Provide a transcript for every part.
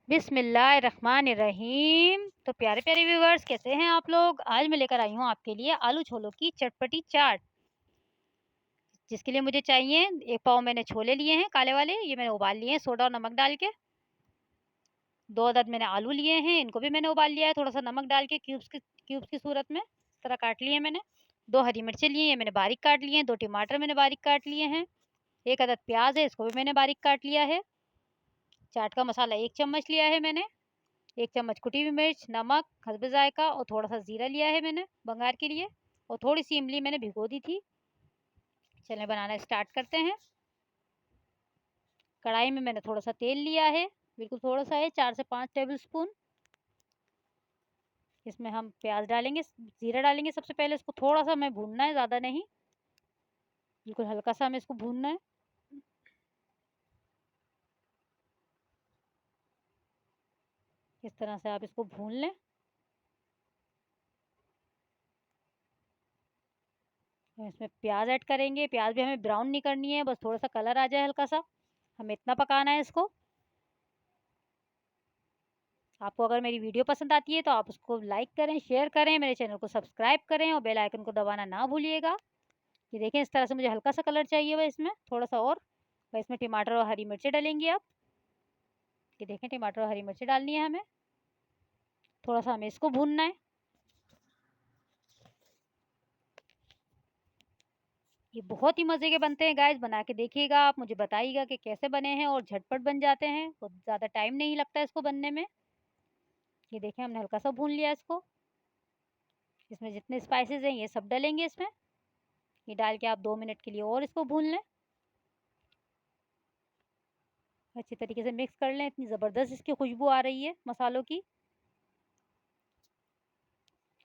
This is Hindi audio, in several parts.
बिस्मिल्लाहिर्रहमानिर्रहीम। तो प्यारे प्यारे व्यूवर्स, कैसे हैं आप लोग। आज मैं लेकर आई हूँ आपके लिए आलू छोलों की चटपटी चाट, जिसके लिए मुझे चाहिए एक पाव मैंने छोले लिए हैं काले वाले, ये मैंने उबाल लिए हैं सोडा और नमक डाल के। 2 अदद मैंने आलू लिए हैं, इनको भी मैंने उबाल लिया है थोड़ा सा नमक डाल के, क्यूब्स की सूरत में इस तरह काट लिए मैंने। 2 हरी मिर्चें लिए हैं मैंने बारीक काट लिए हैं। 2 टमाटर मैंने बारीक काट लिए हैं। 1 अदद प्याज है, इसको भी मैंने बारीक काट लिया है। चाट का मसाला 1 चम्मच लिया है मैंने। 1 चम्मच कुटी हुई मिर्च, नमक, हस्बे जायका और थोड़ा सा जीरा लिया है मैंने बघार के लिए। और थोड़ी सी इमली मैंने भिगो दी थी। चलें बनाना स्टार्ट करते हैं। कढ़ाई में मैंने थोड़ा सा तेल लिया है, बिल्कुल थोड़ा सा है, 4 से 5 टेबल स्पून। इसमें हम प्याज डालेंगे, जीरा डालेंगे सबसे पहले। इसको थोड़ा सा हमें भूनना है, ज़्यादा नहीं, बिल्कुल हल्का सा हमें इसको भूनना है। इस तरह से आप इसको भून लें। इसमें प्याज ऐड करेंगे। प्याज भी हमें ब्राउन नहीं करनी है, बस थोड़ा सा कलर आ जाए हल्का सा, हमें इतना पकाना है इसको। आपको अगर मेरी वीडियो पसंद आती है तो आप उसको लाइक करें, शेयर करें, मेरे चैनल को सब्सक्राइब करें और बेल आइकन को दबाना ना भूलिएगा। ये देखें, इस तरह से मुझे हल्का सा कलर चाहिए वह इसमें थोड़ा सा और। वह इसमें टमाटर और हरी मिर्ची डालेंगे आप। ये देखें, टमाटर और हरी मिर्ची डालनी है हमें। थोड़ा सा हमें इसको भूनना है। ये बहुत ही मज़े के बनते हैं गाइस, बना के देखिएगा आप, मुझे बताइएगा कि कैसे बने हैं। और झटपट बन जाते हैं, बहुत ज़्यादा टाइम नहीं लगता इसको बनने में। ये देखें, हमने हल्का सा भून लिया इसको। इसमें जितने स्पाइसेस हैं ये सब डालेंगे इसमें। ये डाल के आप 2 मिनट के लिए और इसको भून लें। अच्छी तरीके से मिक्स कर लें। इतनी ज़बरदस्त इसकी खुशबू आ रही है मसालों की।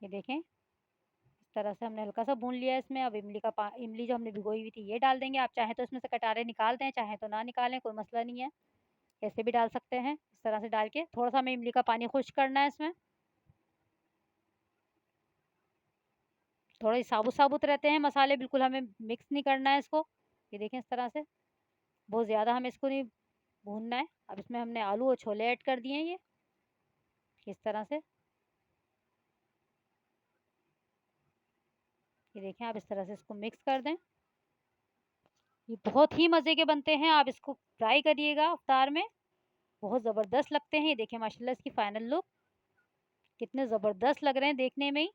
ये देखें, इस तरह से हमने हल्का सा भून लिया है इसमें। अब इमली जो हमने भिगोई हुई थी ये डाल देंगे। आप चाहें तो इसमें से कटारे निकाल दें, चाहें तो ना निकालें, कोई मसला नहीं है, ऐसे भी डाल सकते हैं। इस तरह से डाल के थोड़ा सा हमें इमली का पानी खुश्क करना है इसमें। थोड़े साबुत साबुत रहते हैं मसाले, बिल्कुल हमें मिक्स नहीं करना है इसको। ये देखें, इस तरह से बहुत ज़्यादा हमें इसको नहीं भूनना है। अब इसमें हमने आलू और छोले ऐड कर दिए हैं ये इस तरह से। ये देखें, आप इस तरह से इसको मिक्स कर दें। ये बहुत ही मज़े के बनते हैं, आप इसको ट्राई करिएगा इफ्तार में, बहुत ज़बरदस्त लगते हैं। ये देखें माशाल्लाह इसकी फाइनल लुक कितने ज़बरदस्त लग रहे हैं देखने में ही।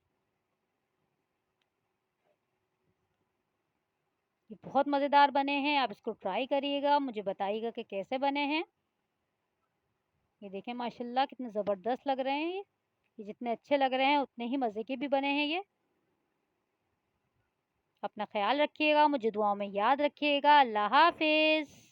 ये बहुत मज़ेदार बने हैं, आप इसको ट्राई करिएगा, मुझे बताइएगा कि कैसे बने हैं। ये देखें माशाल्लाह कितने ज़बरदस्त लग रहे हैं ये जितने अच्छे लग रहे हैं उतने ही मज़े के भी बने हैं ये। अपना ख्याल रखिएगा, मुझे दुआओं में याद रखिएगा। अल्लाह हाफ़िज़।